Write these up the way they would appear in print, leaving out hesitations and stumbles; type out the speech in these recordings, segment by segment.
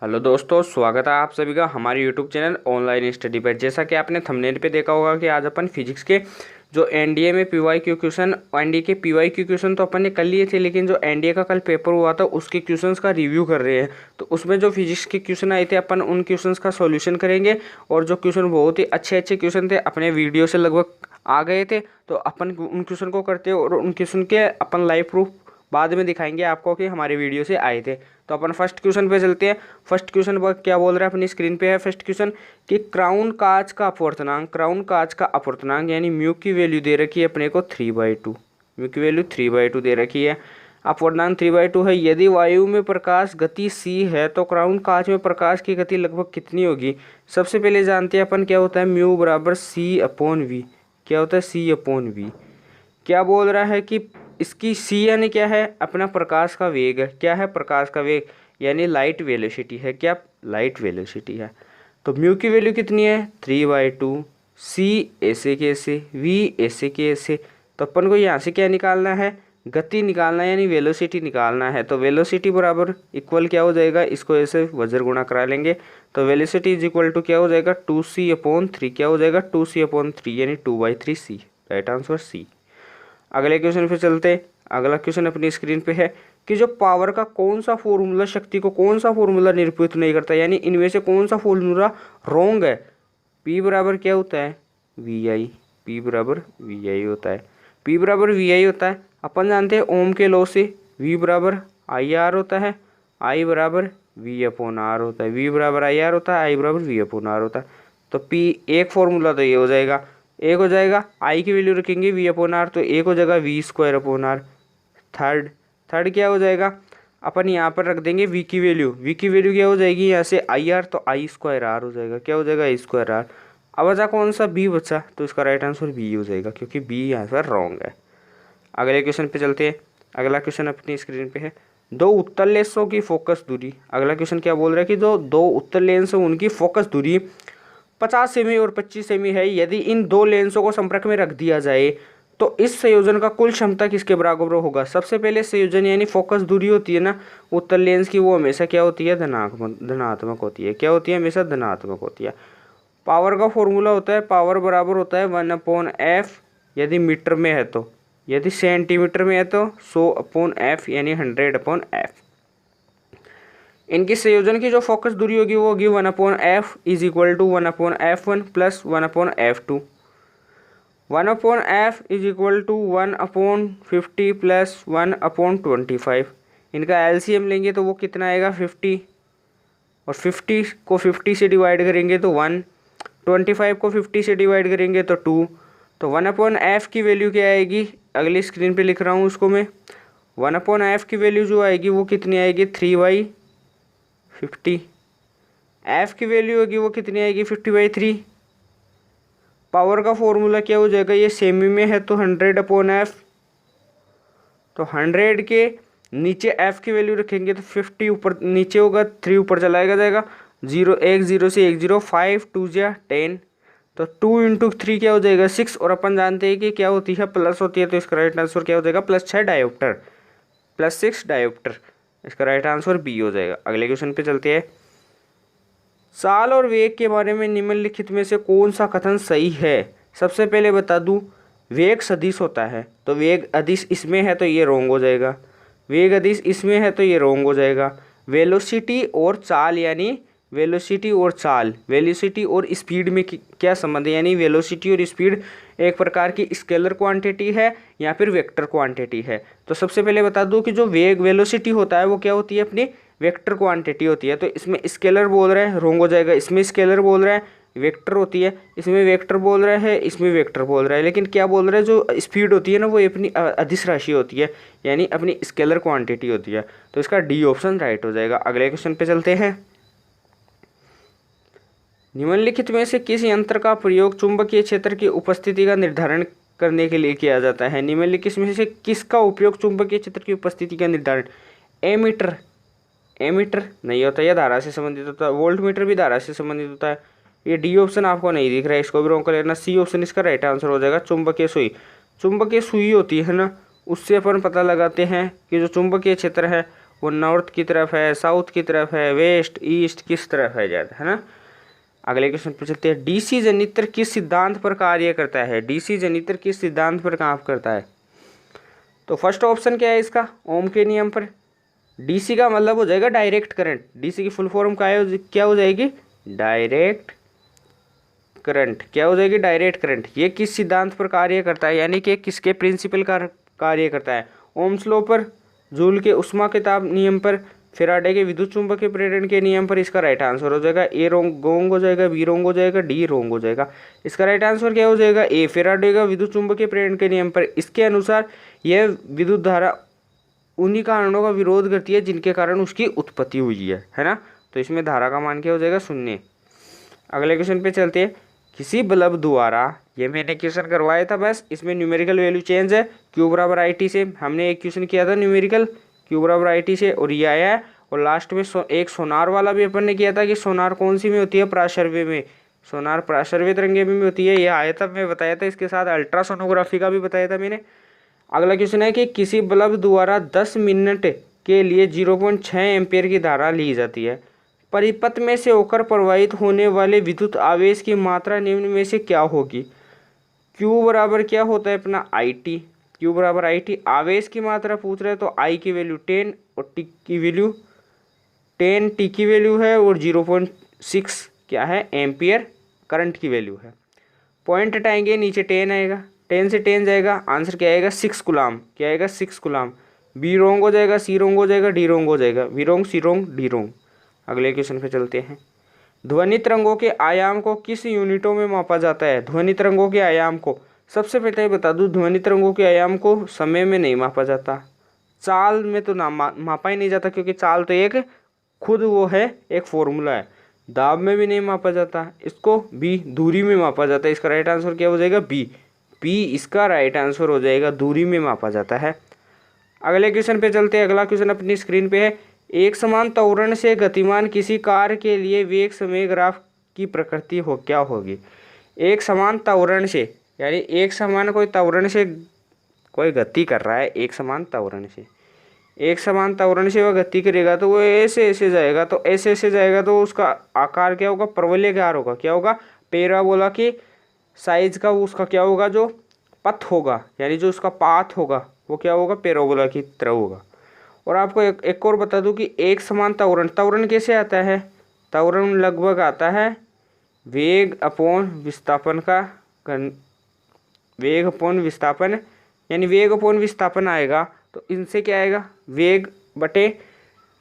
Hello दोस्तों, स्वागत है आप सभी का हमारे यूट्यूब चैनल ऑनलाइन स्टडी पर। जैसा कि आपने थंबनेल पे देखा होगा कि आज अपन फिजिक्स के जो एनडीए में पीवाईक्यू क्वेश्चन, एनडीए के पीवाईक्यू क्वेश्चन तो अपन ने कर लिए थे, लेकिन जो एनडीए का कल पेपर हुआ था उसके क्वेश्चंस का रिव्यू कर रहे हैं। तो उसमें जो फिजिक्स के क्वेश्चन आए थे अपन उन क्वेश्चंस का सॉल्यूशन करेंगे। और जो क्वेश्चन बहुत ही अच्छे क्वेश्चन थे, अपने वीडियो से लगभग आ गए थे, तो अपन उन क्वेश्चन को करते हैं और उन क्वेश्चन के अपन लाइव प्रूफ बाद में दिखाएंगे आपको कि हमारे वीडियो से आए थे। तो अपन फर्स्ट क्वेश्चन पे चलते हैं। फर्स्ट क्वेश्चन क्या बोल रहा है, अपनी स्क्रीन पे है फर्स्ट क्वेश्चन कि क्राउन कांच का अपवर्तनांक यानी म्यू की वैल्यू दे रखी है अपने को 3/2। म्यू की वैल्यू 3/2 दे रखी है, अपवर्तनांक 3/2 है। यदि वायु में प्रकाश गति c है तो क्राउन कांच में प्रकाश की गति लगभग कितनी होगी। सबसे पहले जानते हैं अपन क्या होता है म्यू बराबर c/v। क्या होता है c/v। क्या बोल रहा है कि इसकी c यानी क्या है, अपना प्रकाश का वेग है। क्या है, प्रकाश का वेग यानी लाइट वेलोसिटी है। क्या, लाइट वेलोसिटी है। तो म्यू की वैल्यू कितनी है 3/2, c ऐसे के ऐसे, v ऐसे के ऐसे। तो अपन को यहाँ से क्या निकालना है, गति निकालना है यानी वेलोसिटी निकालना है। तो वेलोसिटी बराबर इक्वल क्या हो जाएगा, इसको ऐसे वज्र गुणा करा लेंगे। तो वेलोसिटी इज इक्वल टू क्या हो जाएगा 2c/3। क्या हो जाएगा 2c/3 यानी 2/3c। Right answer C. अगले क्वेश्चन पे चलते। अगला क्वेश्चन अपनी स्क्रीन पे है कि जो पावर का कौन सा फॉर्मूला, शक्ति को कौन सा फॉर्मूला निरूपित नहीं करता, यानी इनमें से कौन सा फॉर्मूला रॉन्ग है। P बराबर क्या होता है VI। P बराबर VI होता है। P बराबर VI होता है। अपन जानते हैं ओम के लॉ से V बराबर IR होता है, I बराबर V/R होता है। V बराबर IR होता है, I बराबर V/R होता है। तो P एक फॉर्मूला तो ये हो जाएगा, एक हो जाएगा आई की वैल्यू रखेंगे V/R, तो एक हो जाएगा V²/R। थर्ड क्या हो जाएगा, अपन यहाँ पर रख देंगे V की वैल्यू। V की वैल्यू क्या हो जाएगी यहाँ से IR, तो I²R हो जाएगा। क्या हो जाएगा I²R। अब बचा कौन सा B बचा, तो इसका राइट आंसर B हो जाएगा क्योंकि B यहाँ पर रॉन्ग है। अगले क्वेश्चन पे चलते हैं। अगला क्वेश्चन अपनी स्क्रीन पे है दो उत्तर लेंसों की फोकस दूरी। अगला क्वेश्चन क्या बोल रहा है कि जो दो उत्तर लेंस है उनकी फोकस दूरी 50 सेमी और 25 सेमी है। यदि इन दो लेंसों को संपर्क में रख दिया जाए तो इस संयोजन का कुल क्षमता किसके बराबर होगा। सबसे पहले संयोजन यानी फोकस दूरी होती है ना उत्तर लेंस की, वो हमेशा क्या होती है धनात्मक होती है। क्या होती है, हमेशा धनात्मक होती है। पावर का फॉर्मूला होता है, पावर बराबर होता है 1/f यदि मीटर में है तो, यदि सेंटीमीटर में है तो 100/f यानी 100/f। इनकी संयोजन की जो फोकस दूरी होगी वो होगी 1/f is equal to 1/f1 plus 1/f2। 1/f is equal to 1/50 plus 1/25। इनका एलसीएम लेंगे तो वो कितना आएगा 50, और 50 को 50 से डिवाइड करेंगे तो 1, 25 को 50 से डिवाइड करेंगे तो 2। तो 1/f की वैल्यू क्या आएगी, अगली स्क्रीन पे लिख रहा हूँ उसको मैं। 1/f की वैल्यू जो आएगी वो कितनी आएगी 3/50। f की वैल्यू होगी वो कितनी आएगी 50/3। पावर का फॉर्मूला क्या हो जाएगा, ये सेमी में है तो 100/f, तो 100 के नीचे f की वैल्यू रखेंगे तो 50 ऊपर नीचे होगा, 3 ऊपर चला जाएगा, 0 1 0 से 1 0, 5 2 10, तो 2 × 3 क्या हो जाएगा 6। और अपन जानते हैं कि क्या होती है प्लस होती है, तो इसका राइट आंसर क्या हो जाएगा +6 डायोप्टर, +6 डायोप्टर। इसका राइट आंसर बी हो जाएगा। अगले क्वेश्चन पे चलते हैं। साल और वेग के बारे में निम्नलिखित में से कौन सा कथन सही है। सबसे पहले बता दूं, वेग सदिश होता है, तो वेग अदिश इसमें है तो ये रोंग हो जाएगा। वेग अदिश इसमें है तो ये रोंग हो जाएगा। वेलोसिटी और चाल यानी वेलोसिटी और स्पीड में क्या संबंध है, यानी वेलोसिटी और स्पीड एक प्रकार की स्केलर क्वांटिटी है या फिर वेक्टर क्वांटिटी है। तो सबसे पहले बता दूं कि जो वेलोसिटी होता है वो क्या होती है, अपनी वेक्टर क्वांटिटी होती है। तो इसमें स्केलर बोल रहा है, रोंग हो जाएगा। इसमें स्केलर बोल रहा है, वेक्टर होती है। इसमें वेक्टर बोल रहा है, इसमें वेक्टर बोल रहा है। लेकिन क्या बोल रहा है, जो स्पीड होती है ना वो अपनी अदिश राशि होती है, यानी अपनी स्केलर क्वांटिटी होती है। तो इसका डी ऑप्शन राइट हो जाएगा। अगले क्वेश्चन पे चलते हैं। निम्नलिखित में से किस यंत्र का प्रयोग चुंबकीय क्षेत्र की उपस्थिति का निर्धारण करने के लिए किया जाता है। निम्नलिखित में से किसका उपयोग चुंबकीय क्षेत्र की उपस्थिति का निर्धारण, एमीटर नहीं होता, यह धारा से संबंधित होता है। वोल्ट मीटर भी धारा से संबंधित होता है। ये डी ऑप्शन आपको नहीं दिख रहा है, इसको भी रोक कर लेना। सी ऑप्शन इसका राइट आंसर हो जाएगा, चुंबकीय सुई। चुंबकीय सुई होती है ना, उससे अपन पता लगाते हैं कि जो चुंबकीय क्षेत्र है वो नॉर्थ की तरफ है, साउथ की तरफ है, वेस्ट ईस्ट किस तरफ है ज़्यादा, है ना। अगले क्वेश्चन पे चलते हैं। डीसी जनित्र किस सिद्धांत पर कार्य करता है? डीसी जनित्र किस सिद्धांत पर काम करता है? तो फर्स्ट ऑप्शन क्या है इसका? ओम के नियम पर। डीसी का मतलब हो जाएगा डायरेक्ट करंट। डीसी की फुल फॉर्म क्या हो जाएगी? Direct current. क्या हो जाएगी? Direct current. ये किस सिद्धांत पर कार्य करता है, यानी कि किसके प्रिंसिपल का कार्य करता है? ओम्स लॉ पर, जूल के उष्मा के ताप नियम पर, फेराडे के विद्युत चुंबकीय प्रेरण के नियम पर। इसका राइट आंसर हो जाएगा ए रोंग हो जाएगा, बी रोंग हो जाएगा, डी रोंग हो जाएगा। इसका राइट आंसर क्या हो जाएगा? ए फेराडे का विद्युत चुंबकीय प्रेरण के नियम पर। इसके अनुसार यह विद्युत धारा उन्हीं कारणों का विरोध करती है जिनके कारण उसकी उत्पत्ति हुई है ना। तो इसमें धारा का मान क्या हो जाएगा? शून्य। अगले क्वेश्चन पे चलते हैं। किसी बल्ब द्वारा, ये मैंने क्वेश्चन करवाया था, बस इसमें न्यूमेरिकल वैल्यू चेंज है। क्यू बराबर आई टी से हमने एक क्वेश्चन किया था न्यूमेरिकल, क्यू बराबर आई टी से, और ये आया है। और लास्ट में एक सोनार वाला भी अपन ने किया था कि सोनार कौन सी में होती है? प्राशर्व्य में। सोनार प्राशर्व्य तरंगे में होती है, ये आया था, मैं बताया था। इसके साथ अल्ट्रासोनोग्राफी का भी बताया था मैंने। अगला क्वेश्चन है कि किसी बल्ब द्वारा 10 मिनट के लिए 0.6 एम्पियर की धारा ली जाती है। परिपथ में से होकर प्रवाहित होने वाले विद्युत आवेश की मात्रा निम्न में से क्या होगी? Q बराबर क्या होता है अपना? I T. Q बराबर आई टी। आवेश की मात्रा पूछ रहे हैं तो I की वैल्यू 10 और T की वैल्यू 10 T की वैल्यू है, और 0.6 क्या है? एम्पियर करंट की वैल्यू है। पॉइंट हटाएंगे, नीचे 10 आएगा, 10 से 10 जाएगा, आंसर क्या आएगा? 6 कूलाम। क्या आएगा? 6 कूलाम। बी रोंग हो जाएगा, सी रोंग हो जाएगा, डी रोंग हो जाएगा। B wrong, C wrong, D wrong. अगले क्वेश्चन पे चलते हैं। ध्वनि तरंगों के आयाम को किस यूनिटों में मापा जाता है? ध्वनि तरंगों के आयाम को, सबसे पहले बता दूं, ध्वनि तरंगों के आयाम को समय में नहीं मापा जाता, चाल में तो ना मापा ही नहीं जाता, क्योंकि चाल तो एक खुद वो है, एक फॉर्मूला है। दाब में भी नहीं मापा जाता, इसको बी दूरी में मापा जाता है। इसका राइट आंसर क्या हो जाएगा? बी। बी इसका राइट आंसर हो जाएगा, दूरी में मापा जाता है। अगले क्वेश्चन पे चलते हैं। अगला क्वेश्चन अपनी स्क्रीन पे है। एक समान त्वरण से गतिमान किसी कार के लिए वेग समय ग्राफ की प्रकृति क्या होगी? एक समान त्वरण से, यानी एक समान कोई त्वरण से कोई गति कर रहा है, एक समान त्वरण से, एक समान त्वरण से वह गति करेगा तो वो ऐसे ऐसे जाएगा, तो ऐसे ऐसे जाएगा तो उसका आकार क्या होगा? परवलयाकार होगा। क्या होगा? पैराबोला की साइज का उसका क्या होगा? जो पथ होगा, यानी जो उसका पाथ होगा वो क्या होगा? पैराबोला की तरह होगा। और आपको एक और बता दूं कि एक समान त्वरण, त्वरण कैसे आता है? त्वरण लगभग आता है वेग अपॉन विस्थापन का वेग अपॉन विस्थापन, यानी वेग अपॉन विस्थापन आएगा। तो इनसे क्या आएगा? वेग बटे,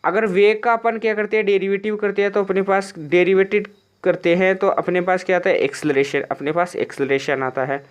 अगर वेग का अपन क्या करते हैं? डेरिवेटिव करते हैं, तो अपने पास डेरिवेटिव करते हैं तो अपने पास क्या आता है? एक्सेलरेशन। अपने पास एक्सेलरेशन आता है।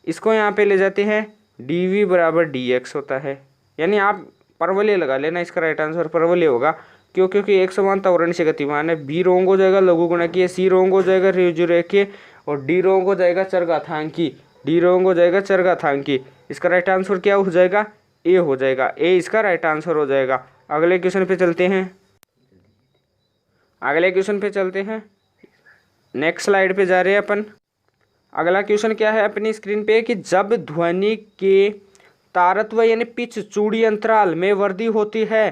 इसको यहाँ पे ले जाते हैं, डी वी बराबर डी एक्स होता है, यानी आप परवलय लगा लेना। इसका राइट आंसर परवलय होगा। क्यों? क्योंकि एक समान त्वरण से गतिमान है। बी रोंग हो जाएगा लघु गुणकीय, सी रोंग हो जाएगा रेखीय, और डी रोंग हो जाएगा चरघातांकी। डी रोंग हो जाएगा चरघातांकी। इसका राइट आंसर क्या हो जाएगा? ए हो जाएगा। ए इसका राइट आंसर हो जाएगा। अगले क्वेश्चन पे चलते हैं। अगले क्वेश्चन पे चलते हैं, नेक्स्ट स्लाइड पे जा रहे हैं अपन। अगला क्वेश्चन क्या है अपनी स्क्रीन पे कि जब ध्वनि के तारत्व यानी पिच चूड़ी अंतराल में वृद्धि होती है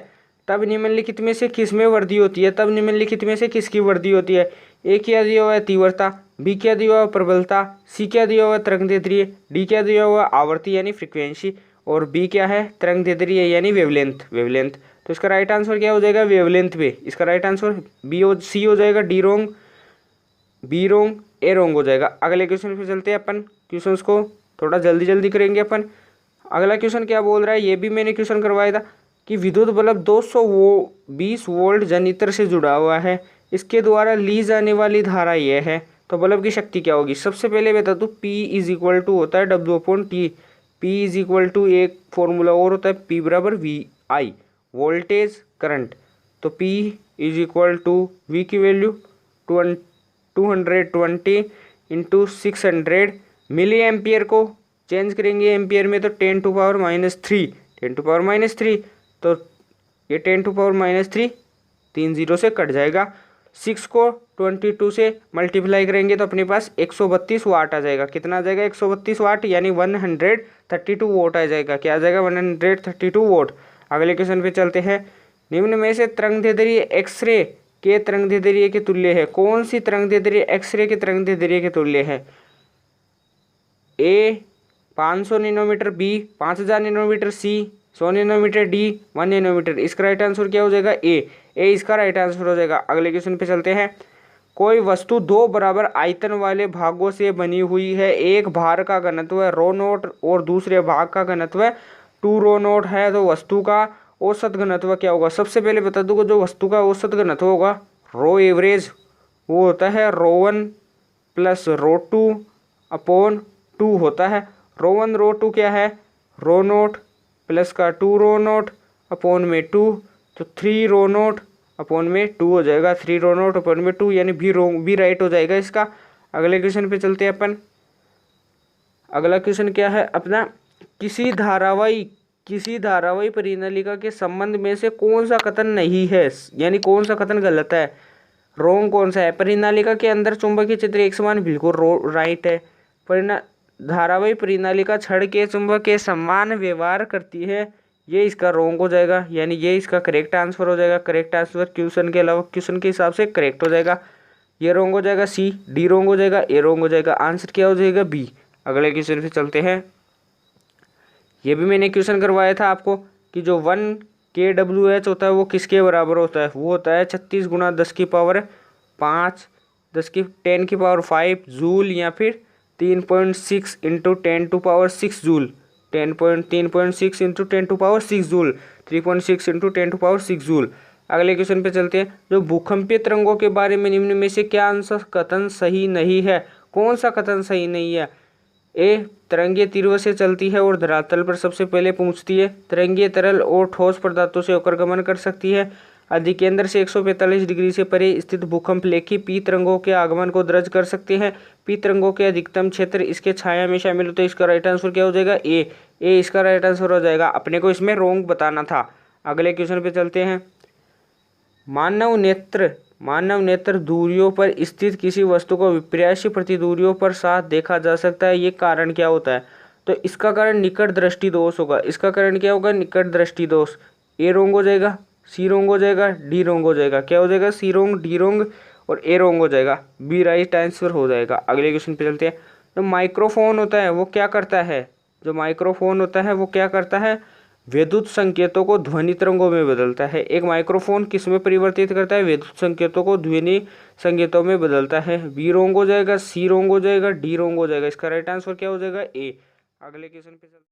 तब निम्नलिखित में से किस में वृद्धि होती है? तब निम्नलिखित में से किसकी वृद्धि होती है? ए क्या दिया हुआ है? तीव्रता। बी क्या दिया हुआ है? प्रबलता। सी क्या दिया हुआ है? तरंगदैर्ध्य। डी क्या दिया हुआ है? आवृत्ति यानी फ्रीक्वेंसी। और बी क्या है? तरंगदैर्ध्य यानी वेवलेंथ। वेवलेंथ। तो इसका राइट आंसर क्या हो जाएगा? वेवलेंथ पे। इसका राइट आंसर बी हो, सी हो जाएगा। डी रोंग, बी रोंग, ए रोंग हो जाएगा। अगले क्वेश्चन पे चलते हैं अपन। क्वेश्चंस को थोड़ा जल्दी जल्दी करेंगे अपन। अगला क्वेश्चन क्या बोल रहा है? ये भी मैंने क्वेश्चन करवाया था कि विद्युत बल्ब 220 वोल्ट जनित्र से जुड़ा हुआ है, इसके द्वारा ली जाने वाली धारा यह है, तो बल्ब की शक्ति क्या होगी? सबसे पहले बता दूँ, P इज इक्वल टू होता है W/T। P is equal to एक फॉर्मूला और होता है, P बराबर VI, वोल्टेज करंट। तो P is equal to V की वैल्यू 220 इंटू 600 मिली एम्पियर को चेंज करेंगे एम्पियर में तो 10⁻³ 10⁻³ तो ये 10⁻³ 3 जीरो से कट जाएगा। 6 को 22 से मल्टीप्लाई करेंगे तो अपने पास 132 वाट आ जाएगा। कितना आ जाएगा? 132 वाट, यानी 132 वोट आ जाएगा। क्या आ जाएगा? 132 वोट। अगले क्वेश्चन पे चलते हैं। निम्न में से तरंगदैर्ध्य एक्सरे के तरंगदैर्ध्य के तुल्य है। कौन सी तरंगदैर्ध्य एक्सरे के तरंगदैर्ध्य के तुल्य है? ए 500 नैनोमीटर, बी 5000 नैनोमीटर, सी 100 नैनोमीटर, डी 1 नैनोमीटर। इसका राइट आंसर क्या हो जाएगा? ए इसका राइट आंसर हो जाएगा। अगले क्वेश्चन पे चलते हैं। कोई वस्तु दो बराबर आयतन वाले भागों से बनी हुई है। एक भार का घनत्व रो नोट और दूसरे भाग का घनत्व 2 रो नोट है, तो वस्तु का औसत घनत्व क्या होगा? सबसे पहले बता दूंगा, जो वस्तु का औसत घनत्व होगा रो एवरेज, वो होता है रो 1 प्लस रो 2 अपॉन 2 होता है। रो 1 रो 2 क्या है? रो नोट प्लस का 2 रो नोट अपॉन में 2, तो 3 रो नोट अपॉन में 2 हो जाएगा। 3 रो नोट अपॉन में 2 यानी बी राइट हो जाएगा इसका। अगले क्वेश्चन पे चलते हैं अपन। अगला क्वेश्चन क्या है अपना? किसी धारावाही परिनलिका के संबंध में से कौन सा कथन नहीं है, यानी कौन सा कथन गलत है, रोंग कौन सा है? परिनालिका के अंदर चुंबकीय क्षेत्र एक समान, बिल्कुल राइट है। धारावाही परिनालिका छड़ के चुंबक के समान व्यवहार करती है, ये इसका रोंग हो जाएगा, यानी ये इसका करेक्ट आंसर हो जाएगा। करेक्ट आंसर क्वेश्चन के अलावा क्वेश्चन के हिसाब से करेक्ट हो जाएगा। ये रोंग हो जाएगा, सी, डी रोंग हो जाएगा, ए रोंग हो जाएगा। आंसर क्या हो जाएगा? बी। अगले क्वेश्चन पे चलते हैं। ये भी मैंने क्वेश्चन करवाया था आपको कि जो 1 kWh होता है वो किसके बराबर होता है? वो होता है 36 गुणा 10 की पावर 5 10 की पावर 5 जूल, या फिर 3.6 into 10 to power 6 joule. 3.6 into 10 to power 6 joule, 3.6 into 10 to power 6 joule. अगले क्वेश्चन पे चलते हैं। जो भूकंपीय तरंगों के बारे में निम्न में से क्या आंसर कथन सही नहीं है? कौन सा कथन सही नहीं है? ए तरंगें तीव्र से चलती है और धरातल पर सबसे पहले पहुंचती है। तरंगें तरल और ठोस पदार्थों से होकर गमन कर सकती है। अधिकेंद्र से 145 डिग्री से परे स्थित भूकंप लेखी पी तरंगों के आगमन को दर्ज कर सकते हैं। पी तरंगों के अधिकतम क्षेत्र इसके छाया में शामिल होते हैं। इसका राइट आंसर क्या हो जाएगा? ए इसका राइट आंसर हो जाएगा। अपने को इसमें रोंग बताना था। अगले क्वेश्चन पे चलते हैं। मानव नेत्र दूरियों पर स्थित किसी वस्तु को विपर्यासी प्रतिदूरियों पर साथ देखा जा सकता है, ये कारण क्या होता है? तो इसका कारण निकट दृष्टि दोष होगा। इसका कारण क्या होगा? निकट दृष्टि दोष। ए रोंग हो जाएगा, सी रोंग हो जाएगा, डी रोंग हो जाएगा। क्या हो जाएगा? सी रोंग, डी रोंग और ए रोंग हो जाएगा। बी राइट आंसर हो जाएगा। अगले क्वेश्चन पे चलते हैं। जो माइक्रोफोन होता है वो क्या करता है? जो माइक्रोफोन होता है वो क्या करता है? विद्युत संकेतों को ध्वनि तरंगों में बदलता है। एक माइक्रोफोन किस में परिवर्तित करता है? विद्युत संकेतों को ध्वनि संकेतों में बदलता है। बी रोंग हो जाएगा, सी रोंग हो जाएगा, डी रोंग हो जाएगा। इसका राइट आंसर क्या हो जाएगा? ए। अगले क्वेश्चन पे